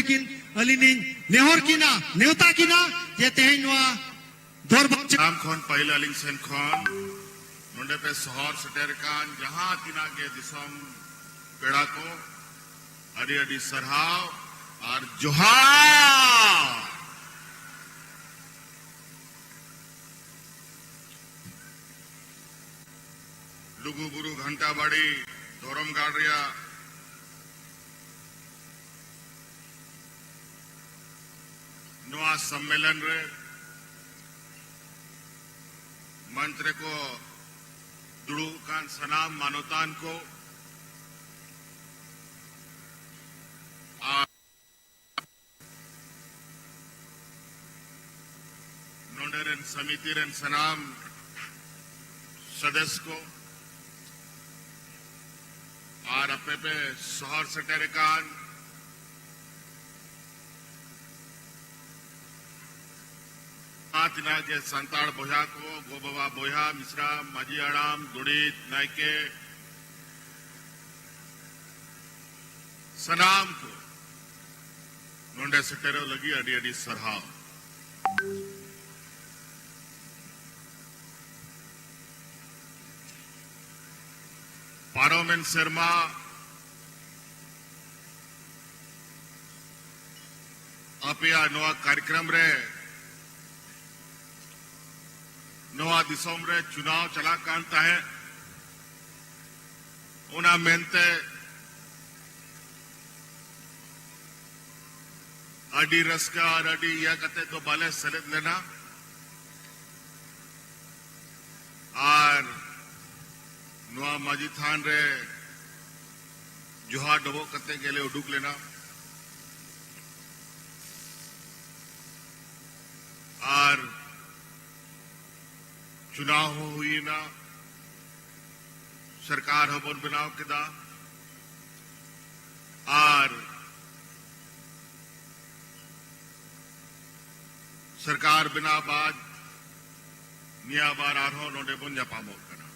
लेकिन अलिनी नेहर किना नेवता किना जे तेहन नवा दरबार नाम खन पहले अलिंग सेन खन नोंडे पे शहर सेटेर कान जहां तिना के दिसम पेड़ा को अड़ी अड़ी सरहाव और जोहार लुगु बुरु घंटा बाड़ी धोरम गाड़िया नवा सम्मेलन रे मंत्र को दुड़ू कान सनाम मानवतान को नोंडेरन समिति रन सनाम सदस्य को और अपने पे शहर सटेरे कान तिना के संताड़ बोया को गोबाबा बोया मिश्रा माजी आड़ाम दुड़ीत नायके सनाम को नोंडे सटेरो लगी अड़ी अड़ी सरहाव पारोमेन शर्मा अपिया नवा कार्यक्रम रे नवा दिसोम रे चुनाव चला कांता है उना मेनते अडी रस्का और अडी या कते तो बाले सलेद लेना और नवा माजी थान रे जोहा डबो कते गेले उडुक लेना और चुनाव हुई ना सरकार हबन बनाव केदा और सरकार बिना बाद निया बार आरो नोडे बन जापामो कना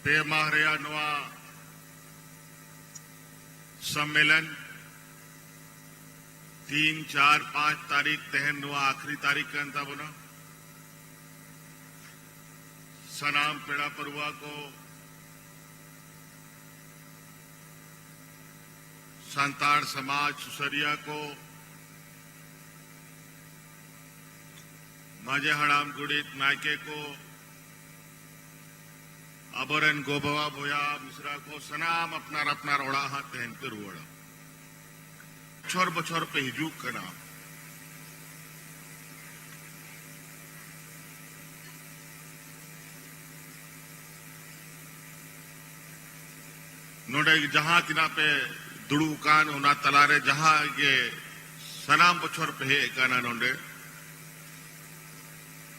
पे माहरिया नवा सम्मेलन 3, 4, 5 तारीख तहन नुआ आखिरी तारीख का अंता बना सनाम पेड़ा परुआ को संताड़ समाज सुसरिया को माजे हड़ाम गुड़ित नायके को अबरन गोबवा बोया मिश्रा को सनाम अपना अपना रोड़ा हाथ तहन के रुवड़ा छोर बछोर पे हिजूक कना नोडे जहां तिना पे दुड़ू कान उना तलारे जहां ये सनाम बछोर पे है काना नोडे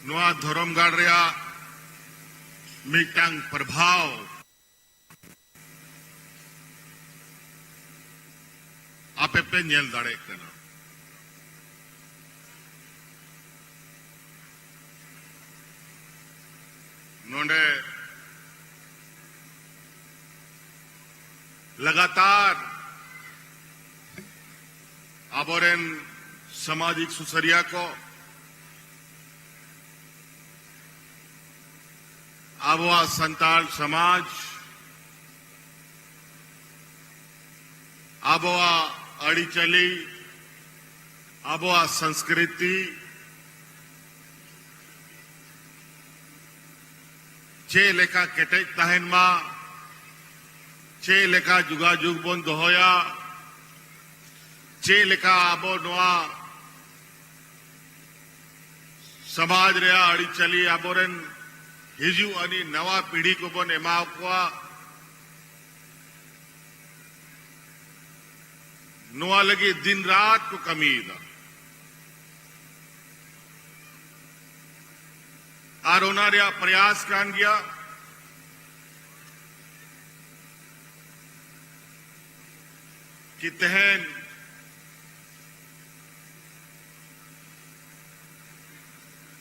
नुआ धर्म गाड़ रिया मिटांग प्रभाव आपे पे नेल दाड़े कना नोंडे लगातार आबोरेन सामाजिक सुसरिया को आबोआ संताल समाज आबोआ अड़ीचली आबोआ संस्कृति चे लेखा केटेज तहन मा चे लेखा जुगा जुग बन दोहोया चे लेखा आबो नोआ समाज रे अड़ीचली आबोरेन हिजू अनी नवा पीढ़ी को बन एमाव को नुआ लगी दिन रात को कमी दा और उन्हारे प्रयास कान गया कि तहन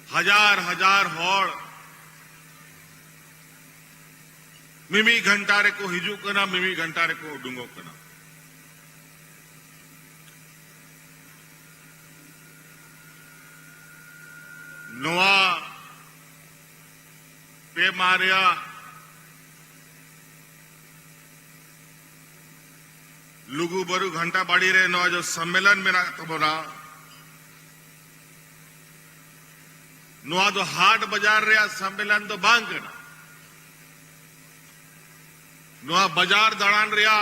हजार हजार होड़ मिमी घंटा रे को हिजू कना मिमी घंटा रे को डुंगो कना नोआ पे मारिया लुगु बरु घंटा बाड़ी रे नोआ जो सम्मेलन में ना तबोना नोआ जो हाट बाजार रे सम्मेलन तो बांग करना नोआ बाजार दड़ान रिया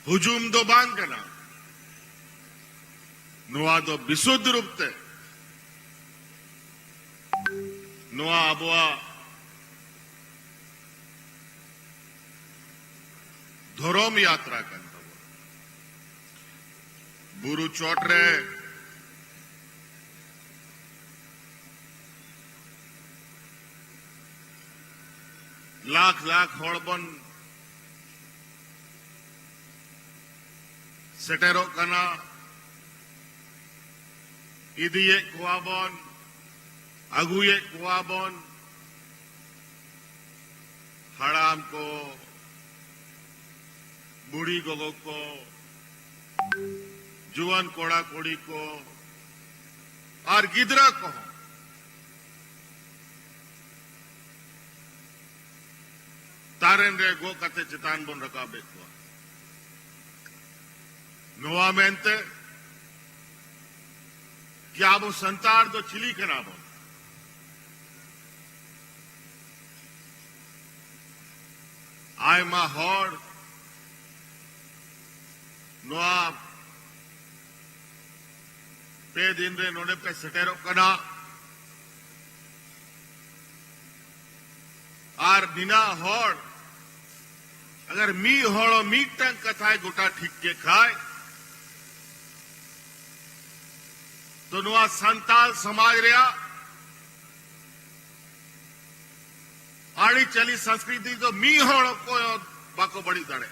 हुजूम दो बांग करना नोआ दो विशुद्ध रूप ते नोआ अबुआ धोरोम यात्रा करता बुरु चोट रे लाख लाख होड़बन सेटेरो कना इदिये कुआबन अगुये कुआबन हड़ाम को बूढ़ी गोगो को जुआन कोड़ा कोड़ी को और गिदरा को तारेन रे गो कते चितान बन रखा बेकुआ नोआ मेंते क्या वो संतार तो चिली खराब हो आय मा हॉर नोआ पे दिन रे नोने पे सटेरो कना आर बिना हॉर अगर मी हॉड़ो मीट टंग कथाए गोटा ठीक के खाए तो नोआ संताल समाज रिया आड़ी चली संस्कृति तो मी हॉड़ो को बाको बड़ी दड़े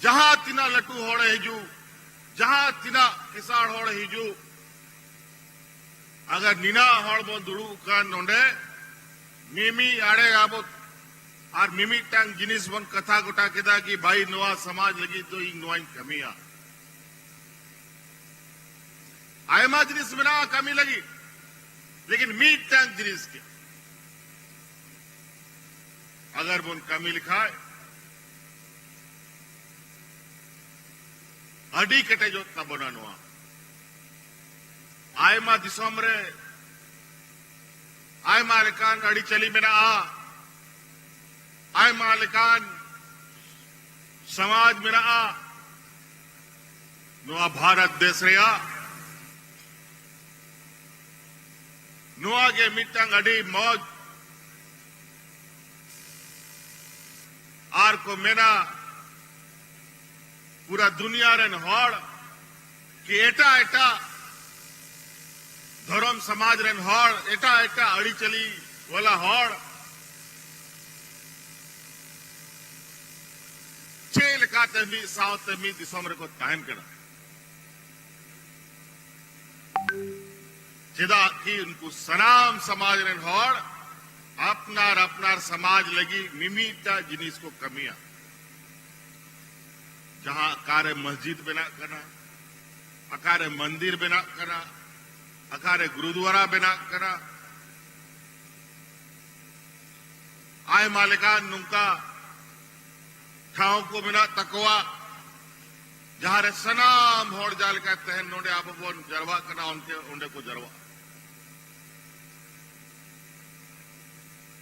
जहां तिना लटू होड़े हिजू जहां तिना किसाड़ होड़े हिजू अगर निना हॉड़ बो दुड़ू का नोंडे मिमी आड़े आबो और मिमी टांग जिनिस बन कथा गोटा केदा कि भाई नोआ समाज लगी तो इन नोआ कमिया आयमा जिनिस में ना कमी लगी लेकिन मीट टांग जिनिस के अगर बुन कमी लिखाए अडी कटे जो तबोना नोआ आयमा दिसोम रे आयमा लेकान अड़ी चली मेरा आय मालिकान समाज मेरा नोआ भारत देश रिया नोआ के मिट्टंग अडी मौज आर को मेरा पूरा दुनिया रेन हॉड़ कि एटा एटा धर्म समाज रेन हॉड़ एटा एटा अड़ी चली वाला हॉड़ चेल का तमी साव तमी दिसोमरे को तायन करा चिदा की उनको सनाम समाज रेन हॉड़ अपनार अपनार समाज लगी मिमीटा जिनिस को कमिया जहां अकारे मस्जिद बना करना अकारे मंदिर बना करना अकारे गुरुद्वारा बना करना आय मालिका नुका ठाव को बिना तकवा जहां रे सनाम होड़ जाल का तहन नोडे आप बोन जरवा करना उनके उन्डे को जरवा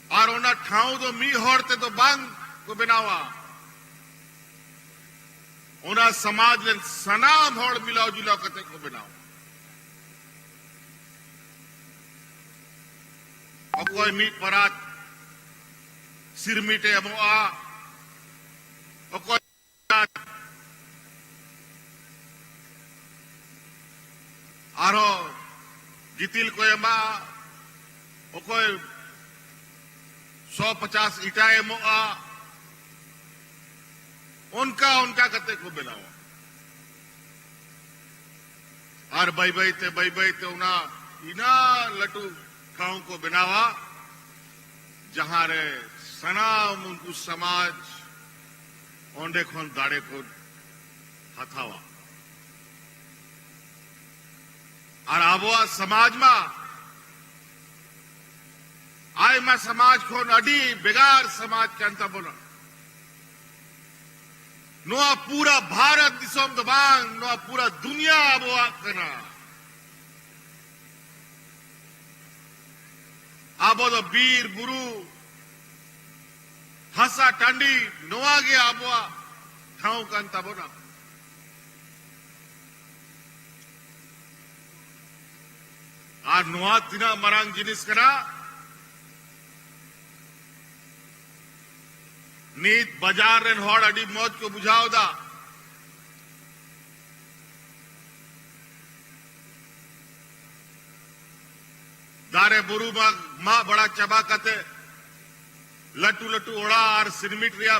और उन्ना ठाव तो मी होड़ते तो बांग को बिनावा उन्ना समाज ने सनाम होड़ मिलाओ जुलाओ कते को बिनाओ और कोई मी परात सिर मीटे अमोआ और कोई आरो जितिल को एमा और कोई 150 ईटा एमोआ उनका उनका कते को बिनाओ और बई बई ते उना इना लटू ठाव को बनावा जहां रे सनाम उनको समाज ओंडे खन दाड़े को हथावा और आबोआ समाज में आय में समाज को अडी बेगार समाज के अंत बोला नोआ पूरा भारत दिसोम दबांग नोआ पूरा दुनिया आबोआ कना आबो दो बीर बुरु हसा टांडी नोआ गे आबोआ ठाव का अंत बोला और नोआ तीना मरांग जिनिस करा नीत बाजार रेन हॉड़ अडी मौज को बुझाओ दा दारे बुरु माँ बड़ा चबा कते लटू लटू ओड़ा और सिरमिट रिया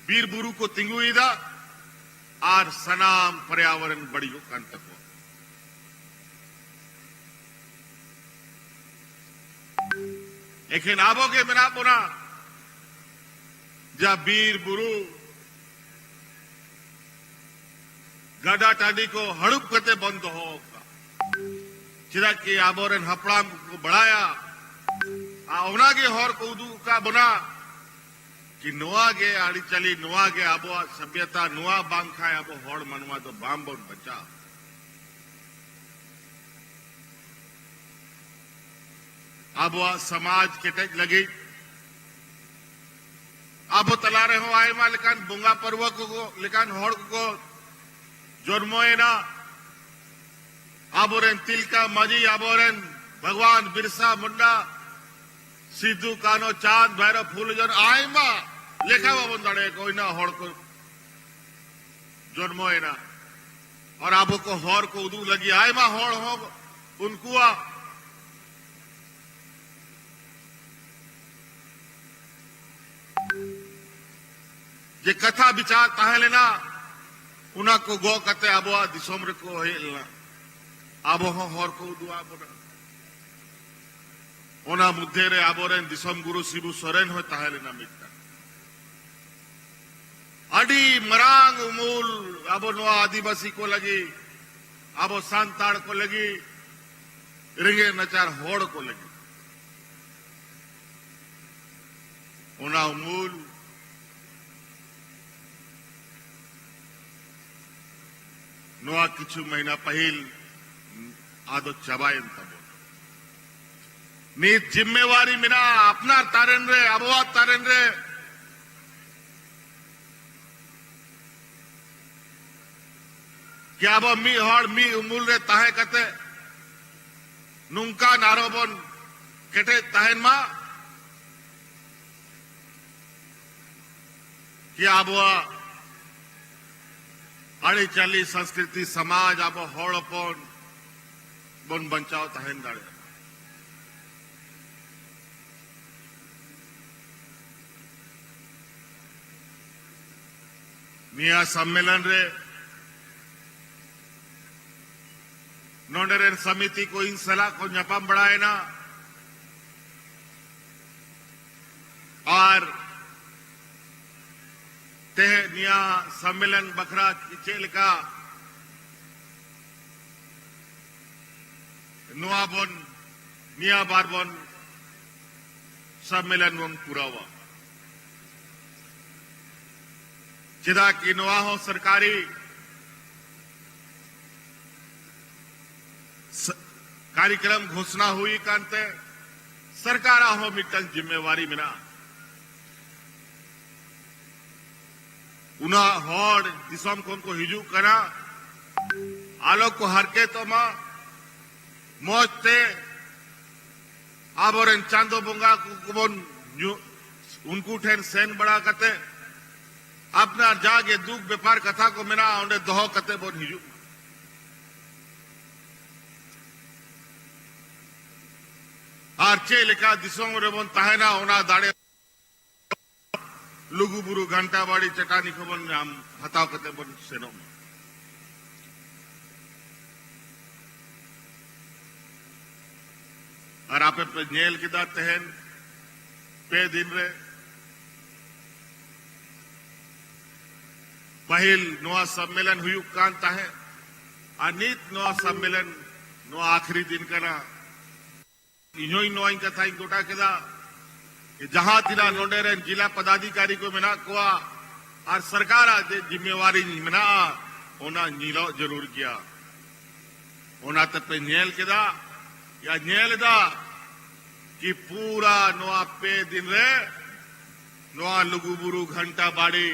बीर बुरु को तिंगुई दा और सनाम पर्यावरण बड़ियों कंटक हो लेकिन आबो के बिना पुना जा बीर बुरु गडा टाडी को हड़ुप कते बंद होगा चिरा की आबोरन हपड़ाम को बढ़ाया ओना के हौर को उदू का बना कि नुआ गे आड़ी चली नुआ गे आबो सभ्यता नुआ बांग खाए आबो हौड़ मनवा तो बाम बोन बचा आबो समाज केटक लगी आबो तला रहे हो आय मा लेकान बुंगा पर्व को लेकान हौड़ को जोरमोएना आबोरेन तिलका मजी आबोरेन भगवान बिरसा मुंडा सिद्धू कानो चांद भैरव फूल जन आय मा लेखा बाबन दड़े कोई ना हौड़ को जोरमोएना और आबो को हौर को उदू लगी आय मा हौड़ हो उनको जे कथा विचार ताहे लेना उना को गो कते आबोआ दिसोम रे को हेलना आबो हौर को दुआ बोना ओना मुद्दे रे आबोरेन दिसोम गुरु शिबू सोरेन हो ताहे लेना मिटता अडी मरांग उमूल आबो नो आदिवासी को लगी आबो सांताड़ को लगी रिंगे नचार होड़ को लगी ओना उमूल नोआ किछु महीना पहिल आदो चबायन तब नीत जिम्मेवारी मिना अपना तारेन रे अबवा तारेन रे क्या अब मी हड़ मी उमूल रे ताहे कते नुंका नारोबन केटे ताहेन मा क्या अबवा अड़ी चली संस्कृति समाज अब हौड़पन बन बचाओ तहन दाड़े निया सम्मेलन रे नोंडेरेन समिति को इन सलाह को न्यापाम बढ़ाए ना और निया सम्मेलन बखरा चेल का नुआबन निया बारबन सम्मेलन वन पूरा हुआ चिदा की नुआ हो सरकारी कार्यक्रम घोषणा हुई कांते सरकार हो मिटन जिम्मेवारी मिना उना हौड़ दिसम को हिजू करा आलोक को हरके तो मां मौजते आबोरेन चांदो बुंगा कुबन उनको ठेन सेन बड़ा कते अपना जागे दुख व्यापार कथा को मिना उन्हें दोहो कते बोन हिजू आर्चे लेका दिसों रे बोन ताहेना ओना दाड़े लुगु बुरु घंटा बाड़ी चटानी को बन हम हताव कते बन सेनो में। और आपे पे नेल किदा तहन पे दिन रे पहिल नोआ सम्मेलन हुई कान ताहे अनित नोआ सम्मेलन नोआ आखिरी दिन कना इन्हों नोआ कथा गोटा केदा जहां तिना नोडे रे जिला पदाधिकारी को मेना कोआ और सरकार जिम्मेवारी मेना ओना नीलो जरूर किया ओना तपे नेल केदा या नेल दा कि पूरा नोआ पे दिन रे नोआ लुगुबुरु घंटा बाड़ी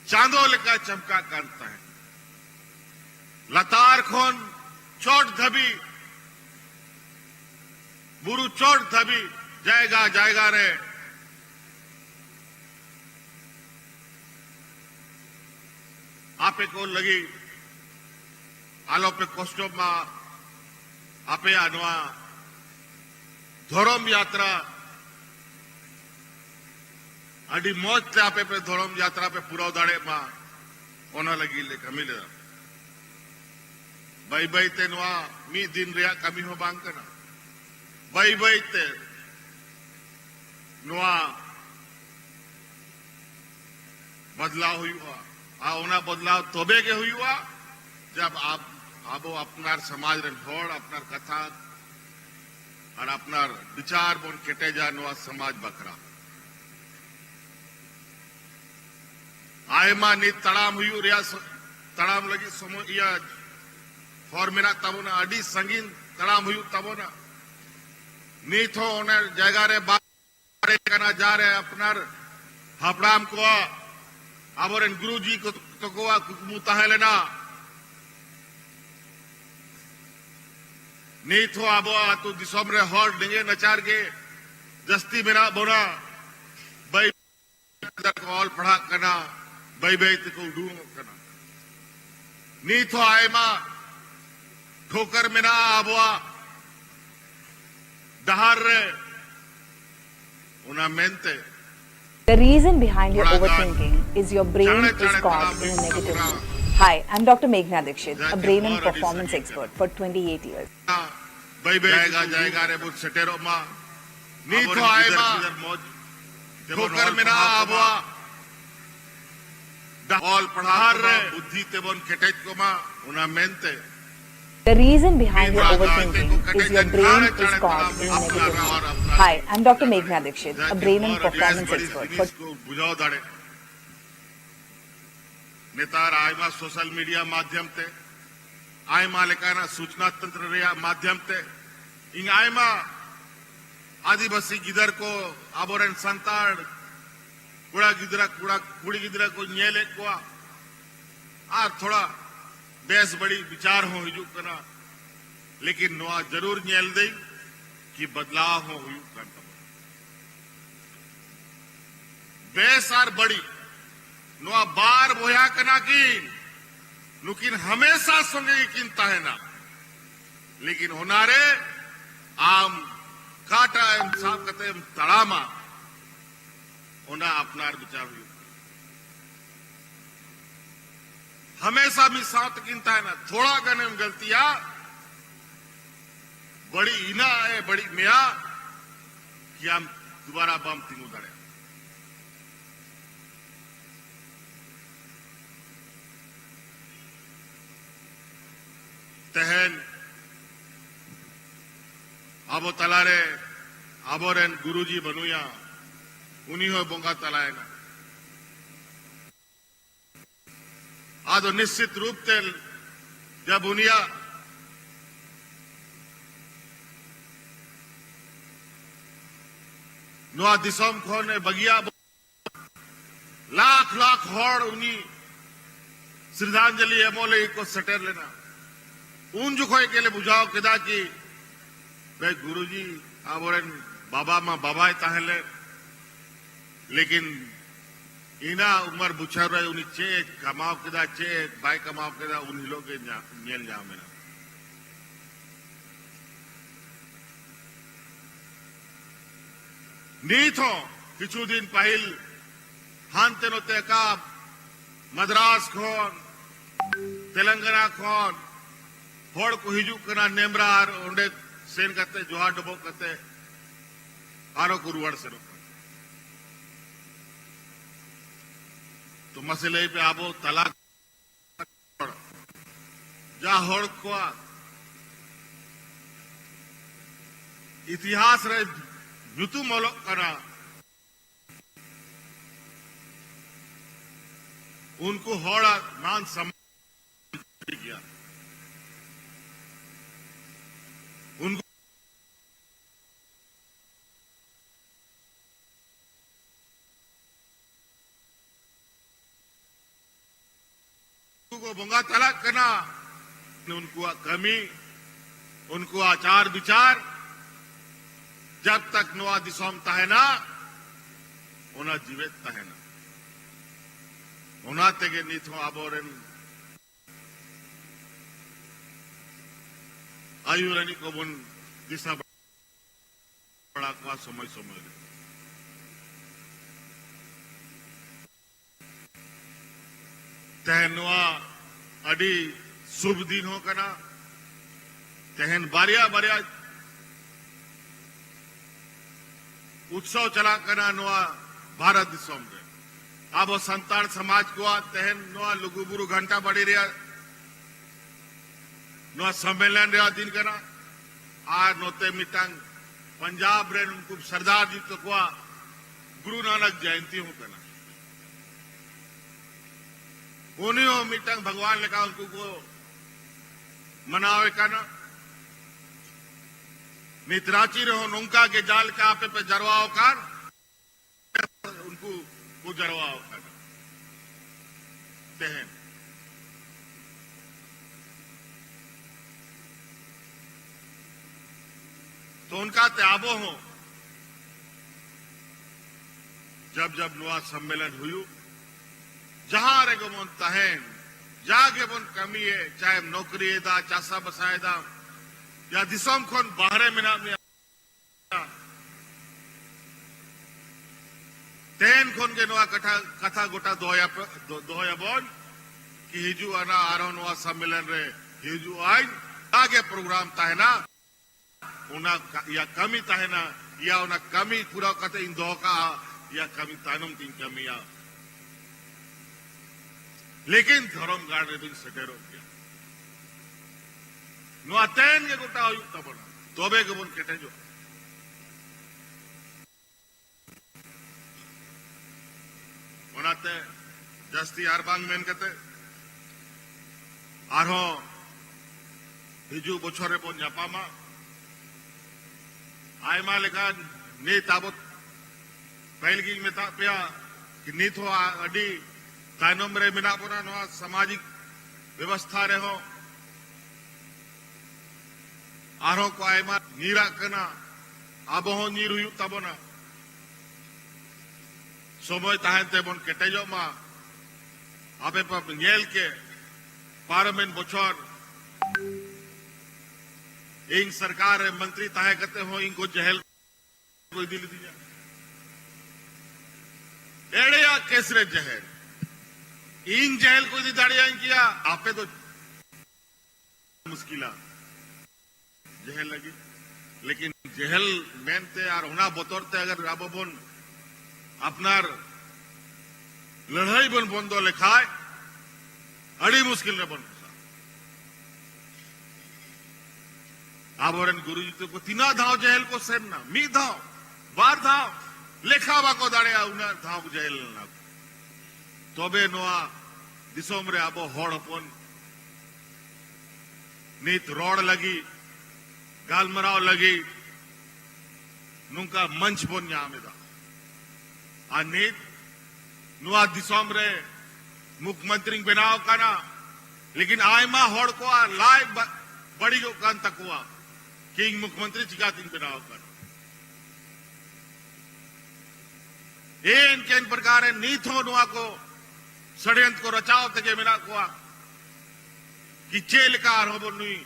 चांदो लेका चमका करता है लतार खोन चोट धबी बुरु चोट धबी जाएगा जाएगा रे आपे को लगी आलो पे कोस्टो मा आपे आनवा धोरम यात्रा अडी मौज ते आपे पे धोरम यात्रा पे पूरा दाड़े मा ओना लगी ले कमिले बाई बाई ते नवा मी दिन रिया कमी हो बांग कना बाई बाई ते नवा बदलाव हुआ आ ओना बदलाव तोबे के हुआ जब आप आबो अपनार समाज रे होड़ अपनार कथा और अपनार विचार बोन केटे जा नवा समाज बकरा आयमा नी तड़ाम हुई रिया तड़ाम लगी समो या फॉर्मेना तबो ना अडी संगीन तड़ाम हुई तबो ना नी थो ओने जगह रे बारे कना जा रे अपनार हापड़ाम को आबोरेन गुरुजी को तो कोआ मुता है लेना नी थो आबो तो दिसोम रे हॉर डिंगे नचार के जस्ती मेरा बोना भाई कॉल पढ़ा करना भाई भाई को डू करना नी थो आए मा ठोकर मेरा आबुआ दहार रे उना मेंते The reason behind your overthinking is your brain is caught in a negative mood. Hi, I'm Dr. Meghna Dikshit, a brain and performance expert for 28 years. जाएगा रे बुत सटेरो मा नी तो आए मा ठोकर मेरा आबुआ ऑल पढ़ा रे बुद्धि तेबन केटेज को मा उना मेंते The reason behind your overthinking is your brain is caught in a negative mood. Hi, I'm Dr. Meghna Dikshit, a brain and performance expert for बुझाओ दाड़े नेतार आयमा सोशल मीडिया माध्यम ते आयमा लेकाना सूचना तंत्र रे माध्यम ते इंग आयमा आदिवासी गिदर को आबोरन संताड़ कुड़ा गिदरा कुड़ा कुड़ी गिदरा को न्याले को आ थोड़ा बेस बड़ी विचार हो हिजू कना लेकिन नोआ जरूर न्याल दे कि बदलाव हो हुई करता बेस आर बड़ी नोआ बार बोया कना की लेकिन हमेशा संगे चिंता है ना लेकिन होनारे आम काटा एम साफ कते एम तड़ामा होना अपनार विचार हुई हमेशा भी साथ चिंता है ना थोड़ा गने गलतियां बड़ी इना है बड़ी मिया कि हम दोबारा बम तीनों दड़े तहन आबो तलारे आबोरेन गुरुजी बनुया उन्हीं हो बोंगा तलाएगा आदो निश्चित रूप से जब उनिया नोआ दिसोम खोने बगिया लाख लाख होड़ उनी श्रद्धांजलि एमोले को सटेर लेना उन जो खोए के लिए बुझाओ किदा की भाई गुरुजी आबोरेन बाबा माँ बाबा ताहले लेकिन इना उमर बुछर रहे उन्हीं चेक कमाओ किदा चेक भाई कमाओ किदा उन्हीं लोग नेल जाओ मेरा नी थो किचु दिन पहिल हानते नोते का मद्रास खोन तेलंगाना खोन होड़ को हिजू कना नेमरार उन्हें सेन करते जोहार डबो करते आरो कुरुवाड़ से रोक तो मसले पे आबो तलाक जा होड़ को इतिहास रे जुतु मोलो करा उनको होड़ा मान सम्मान किया उनको बोंगा तलाक करना उनको कमी उनको आचार विचार जब तक नोआ दिसोम तहना ओना जीवित तहना ओना तेगे निथो आबोरेन आयुरानी को बुन दिशा बड़ा का समय समय तहनवा अडी शुभ दिन हो कना तहन बारिया बारिया उत्सव चला कना नोआ भारत दिसोम रे अब संतान समाज को तहन नोआ लुगुबुरु घंटा बड़ी रिया नोआ सम्मेलन रे दिन कना आ नोते मिटांग पंजाब रे उनको सरदार जी तो को गुरु नानक जयंती हो कना उन्हीं मिटांग भगवान लेका उनको को मनावे कना मित्राची रहो नौका के जाल का आपे पे जरवाओ कर उनको को जरवाओ कर तहन तो उनका त्याबो हो जब जब नुआ सम्मेलन हुई जहां रे गुमन तहन जागे बुन कमी है चाहे नौकरी दा चासा बसाए दा या दिसोम खोन बाहरे मिना तेन खोन के नोआ कथा गोटा दोया बोन कि हिजू आना आरो नोआ सम्मेलन रे हिजू आइन आगे प्रोग्राम तहना उना या कमी तहना या उना कमी पूरा कते इन दो का या कमी तानुम तीन कमी या लेकिन धर्म गाड़ रे दिन सटेरो गया नो अतेन के गोटा हुई तबना तोबे के बुन केटे जो ओनाते जस्ती आर बांग मेन कते आरो हिजू बछरे बन जापामा आयमा लेका ने ताबत पहलगी में ता पिया कि नीथो अडी ताइनम रे मिना बोना नो सामाजिक व्यवस्था रे हो आरो को आयमा नीरा कना आबो हो नीर हुयु तबना समय ताहते बन केटेजो मा आबे पर नेल के पार्लियामेंट बछर इन सरकार रे मंत्री ताहे करते हो इनको जहल कोई दिल दिया एड़ेया केसरे जहल इन जहल कोई दी दाड़िया किया आपे तो मुश्किला जहल लगी लेकिन जहल मेनते और होना बतौरते अगर अब बोन अपनार लड़ाई बन बंदो लिखाए अड़ी मुश्किल ने बन आबोरन गुरुजी तो को तीना धाव जहल को सेना मी धाव बार धाव लेखा बाको दाड़े उना धाव जहल ना तोबे नोआ दिसोम रे आबो होड़ अपन नीत रोड लगी गालमराव लगी नुका मंच बन यामेदा आ नीत नुआ दिसोम रे मुख्यमंत्री बनाव काना लेकिन आयमा होड़ को लाय बड़ी जो कान तकुआ किंग मुख्यमंत्री चिकातिंग बनाव कर इनके इन प्रकार नीत हो नुआ को षड्यंत्र को रचाव तके मिला को कि चेल का हो बनुई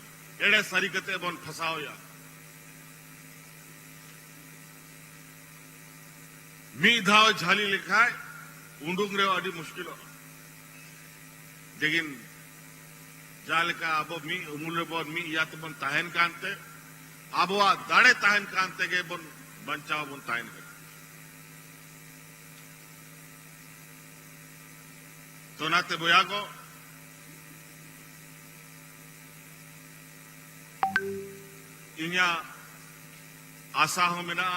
एड़े सरीकते बन फसाओ या मी धाव झाली लिखा है उंडुंग रे अड़ी मुश्किल हो लेकिन जाल का अब मी उमुले बोन मी या तो बन ताहन कांते आबवा दाड़े तहन कान तेगे बन बंचाव बन तहन कर तो नाते बोया को इन्या आशा हो मिना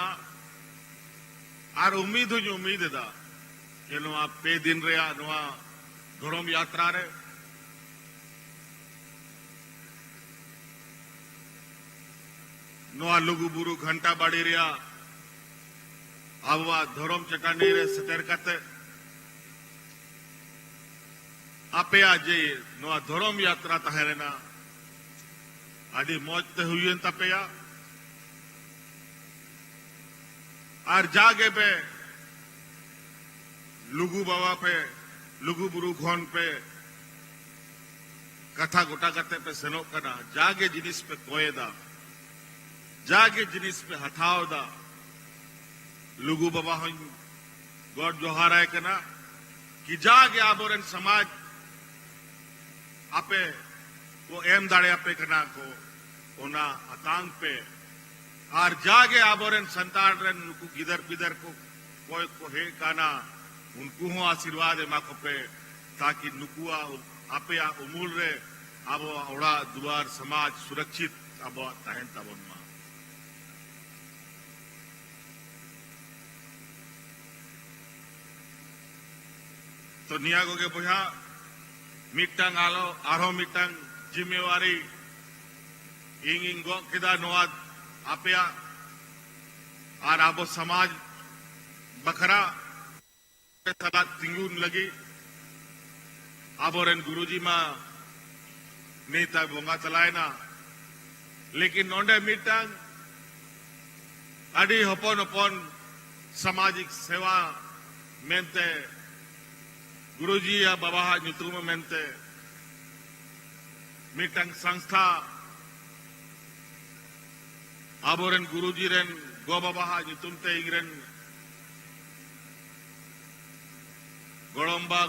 और उम्मीद हो जो उम्मीद दा कि नवा पे दिन रेया नवा धर्म यात्रा रे नवा लुगु बुरु घंटा बाड़ी रेया आवा धर्म चटानी रे सटेर कते आपे आजे नवा धर्म यात्रा तहरेना आदि मौज ते हुई तपेया और जागे पे लुगु बाबा पे लुगु बुरु घोन पे कथा गोटा करते पे सेनो करना जागे जिनिस पे कोयदा जागे जिनिस पे हथाव दा लुगु बाबा हो गॉड जोहार है करना कि जागे आबोरन समाज आपे वो एम दाड़े आपे करना को ओना अतांग पे और जागे आबोरन संतान रन उनको गिदर पिदर को कोई को हे काना उनको हो आशीर्वाद एमा को पे ताकि नुकुआ आपे उमूल रे आबो ओड़ा दुआर समाज सुरक्षित आबो तहन तबन मा तो नियागो के बुझा मिटंग आलो आरो मिटंग जिम्मेवारी इंग गो किदा नोआ आपया और आबो समाज बखरा सला तिंगुन लगी आबोरन गुरुजी मा नेता बोंगा चलाए ना लेकिन नोंडे मिटंग अडी हपन हपन सामाजिक सेवा मेनते गुरुजी या बाबा नुतुम मेनते मिटंग संस्था आबोरन गुरुजी रेन गो बाबा नुतुमते इगरेन गोड़म्बा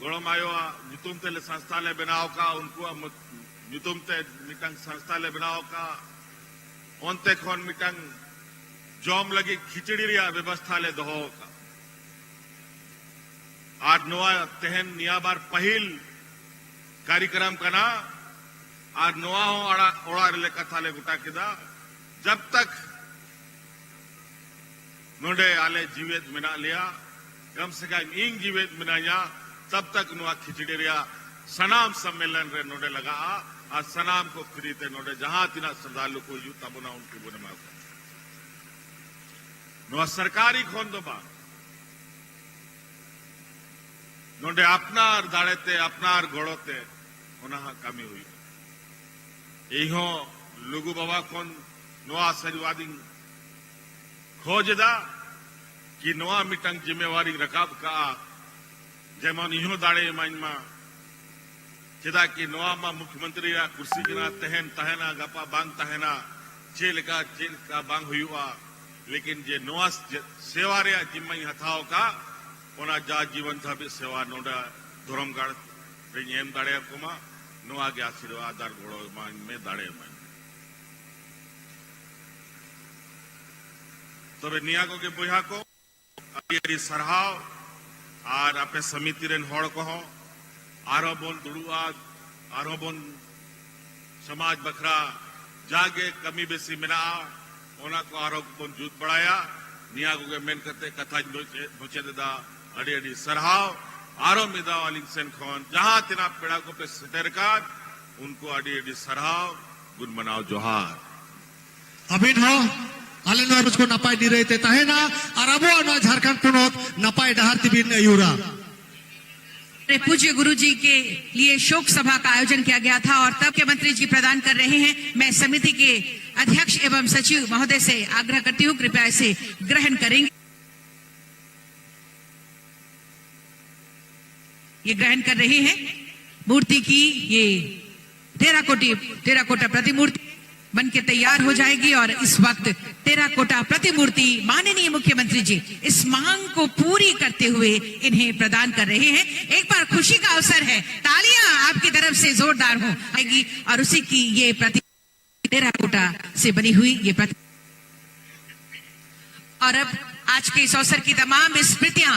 गोड़मायो नुतुमते ले संस्था ले बनाओ का उनको नुतुमते मिटंग संस्था ले बनाओ का ओंते खोन मिटंग जोम लगी खिचड़ी रिया व्यवस्था ले दहो का आज नोआ तेहन नियाबार पहिल कार्यक्रम कना आज नोआ हो ओड़ा ले कथा ले गुटा किदा जब तक नोडे आले जीवित मिना लिया कम से कम इंग जीवित मिनाया तब तक नोआ खिचड़ी रिया सनाम सम्मेलन रे नोडे लगा और सनाम को खरीदे नोडे जहां तिना श्रद्धालु को यू तबना उनकी बुने में नोआ सरकारी खोन दो बा नोडे अपनार दाड़ेते अपनार गोड़ोते उना कमी हुई यही लुगु बाबा खोन नोआ सजवादी खोजदा कि नोआ मिटंग जिम्मेवारी रकाब का जेमन इहो दाड़े माइनमा चेदा कि नोआ मा मुख्यमंत्री या कुर्सी जना तहन तहना गपा बांग तहना जेल का बांग हुआ लेकिन जे नोआ सेवा रे जिम्मई हथाओ का ओना जा जीवन था भी सेवा नोडा धर्मगढ़ एम दाड़े कोमा नोआ के आशीर्वाद और घोड़ो में दाड़े मान तबे नियागो के बुझा को अड़ी सरहाव और आपे समिति रेन होड़ को हो आरो बोन दुड़ुआ आरो बोन समाज बखरा जागे कमी बेसी मिला ओना को आरो बोन जूत बढ़ाया नियागो के मेन करते कथा भोचे देदा अड़ी अड़ी सरहाव आरो मिदा वाली सेन खोन जहां तिना पेड़ा को पे सटेरकार उनको अड़ी अड़ी सरहाव गुण मनाओ जोहार अबिन हो आले नो रुचको नपाय दी रहे थे तहेना और अबो नो झारखंड पुनोत नपाय डहार तिबिन यूरा पूज्य गुरुजी के लिए शोक सभा का आयोजन किया गया था और तब के मंत्री जी प्रदान कर रहे हैं। मैं समिति के अध्यक्ष एवं सचिव महोदय से आग्रह करती हूँ कृपया इसे ग्रहण करेंगे। ये ग्रहण कर रहे हैं मूर्ति की ये टेराकोटा प्रतिमूर्ति बन के तैयार हो जाएगी और इस वक्त टेराकोटा प्रतिमूर्ति माननीय मुख्यमंत्री जी इस मांग को पूरी करते हुए इन्हें प्रदान कर रहे हैं। एक बार खुशी का अवसर है, तालियां आपकी तरफ से जोरदार हो आएगी और उसी की ये प्रति टेराकोटा से बनी हुई ये और अब आज के इस अवसर की तमाम स्मृतियां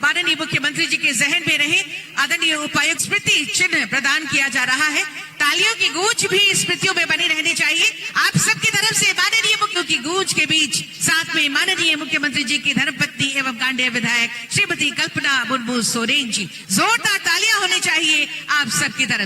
माननीय मुख्यमंत्री जी के जहन में रहे। आदरणीय उपायुक्त स्मृति चिन्ह प्रदान किया जा रहा है। तालियों की गूंज भी स्मृतियों में बनी रहनी चाहिए। आप सबकी तरफ से माननीय मुख्य की गूंज के बीच साथ में माननीय मुख्यमंत्री जी की धर्मपत्नी एवं कांडेय विधायक श्रीमती कल्पना मुर्मू सोरेन जी, जोरदार तालियां होनी चाहिए आप सबकी तरफ।